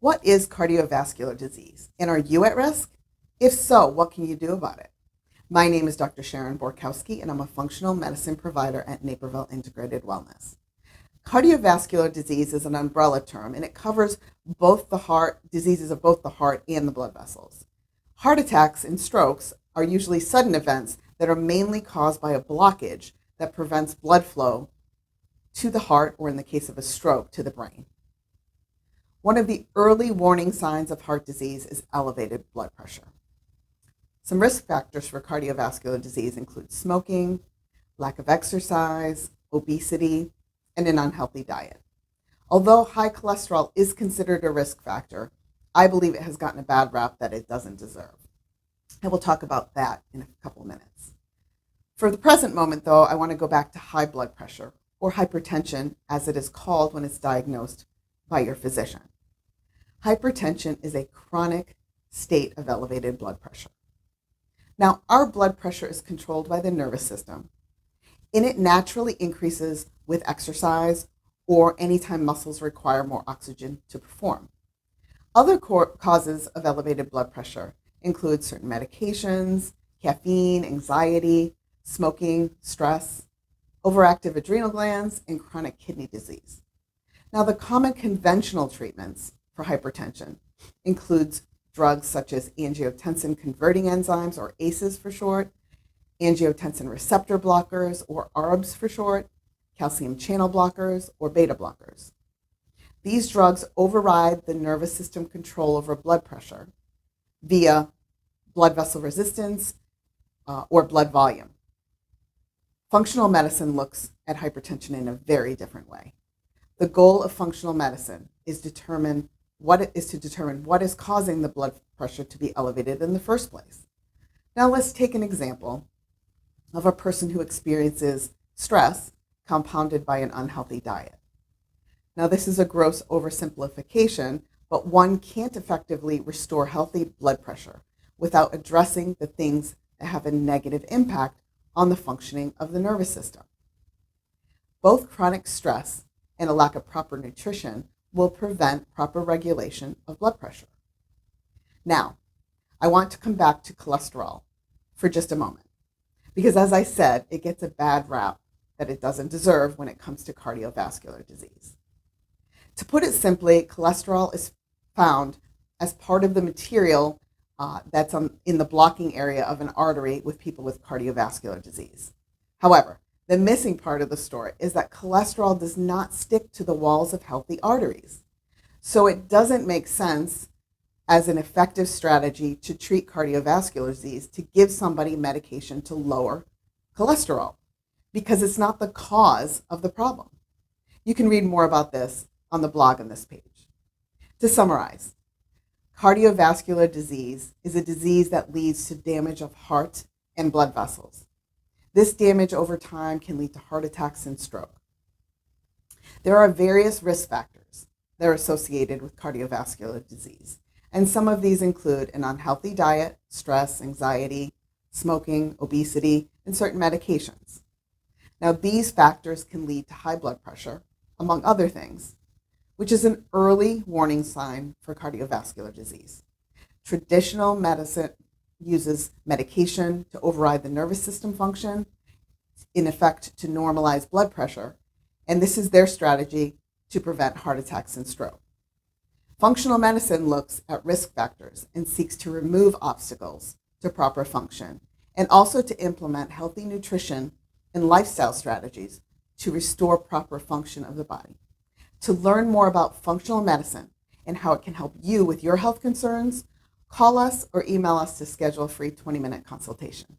What is cardiovascular disease, and are you at risk? If so, what can you do about it? My name is Dr. Sharon Borkowski, and I'm a functional medicine provider at Naperville Integrated Wellness. Cardiovascular disease is an umbrella term, and it covers both the heart, diseases of both the heart and the blood vessels. Heart attacks and strokes are usually sudden events that are mainly caused by a blockage that prevents blood flow to the heart, or in the case of a stroke, to the brain. One of the early warning signs of heart disease is elevated blood pressure. Some risk factors for cardiovascular disease include smoking, lack of exercise, obesity, and an unhealthy diet. Although high cholesterol is considered a risk factor, I believe it has gotten a bad rap that it doesn't deserve. And we'll talk about that in a couple of minutes. For the present moment, though, I want to go back to high blood pressure, or hypertension as it is called when it's diagnosed by your physician. Hypertension is a chronic state of elevated blood pressure. Now, our blood pressure is controlled by the nervous system, and it naturally increases with exercise or anytime muscles require more oxygen to perform. Other causes of elevated blood pressure include certain medications, caffeine, anxiety, smoking, stress, overactive adrenal glands, and chronic kidney disease. Now, the common conventional treatments for hypertension includes drugs such as angiotensin converting enzymes, or ACEs for short, angiotensin receptor blockers, or ARBs for short, calcium channel blockers, or beta blockers. These drugs override the nervous system control over blood pressure via blood vessel resistance or blood volume. Functional medicine looks at hypertension in a very different way. The goal of functional medicine is to determine what is causing the blood pressure to be elevated in the first place. Now let's take an example of a person who experiences stress compounded by an unhealthy diet. Now this is a gross oversimplification, but one can't effectively restore healthy blood pressure without addressing the things that have a negative impact on the functioning of the nervous system. Both chronic stress and a lack of proper nutrition will prevent proper regulation of blood pressure. Now, I want to come back to cholesterol for just a moment, because as I said, it gets a bad rap that it doesn't deserve when it comes to cardiovascular disease. To put it simply, cholesterol is found as part of the material that's in the blocking area of an artery with people with cardiovascular disease. However, the missing part of the story is that cholesterol does not stick to the walls of healthy arteries. So it doesn't make sense as an effective strategy to treat cardiovascular disease to give somebody medication to lower cholesterol, because it's not the cause of the problem. You can read more about this on the blog on this page. To summarize, cardiovascular disease is a disease that leads to damage of heart and blood vessels. This damage over time can lead to heart attacks and stroke. There are various risk factors that are associated with cardiovascular disease, and some of these include an unhealthy diet, stress, anxiety, smoking, obesity, and certain medications. Now, these factors can lead to high blood pressure, among other things, which is an early warning sign for cardiovascular disease. Traditional medicine uses medication to override the nervous system function, in effect to normalize blood pressure, and this is their strategy to prevent heart attacks and stroke. Functional medicine looks at risk factors and seeks to remove obstacles to proper function, and also to implement healthy nutrition and lifestyle strategies to restore proper function of the body. To learn more about functional medicine and how it can help you with your health concerns, call us or email us to schedule a free 20-minute consultation.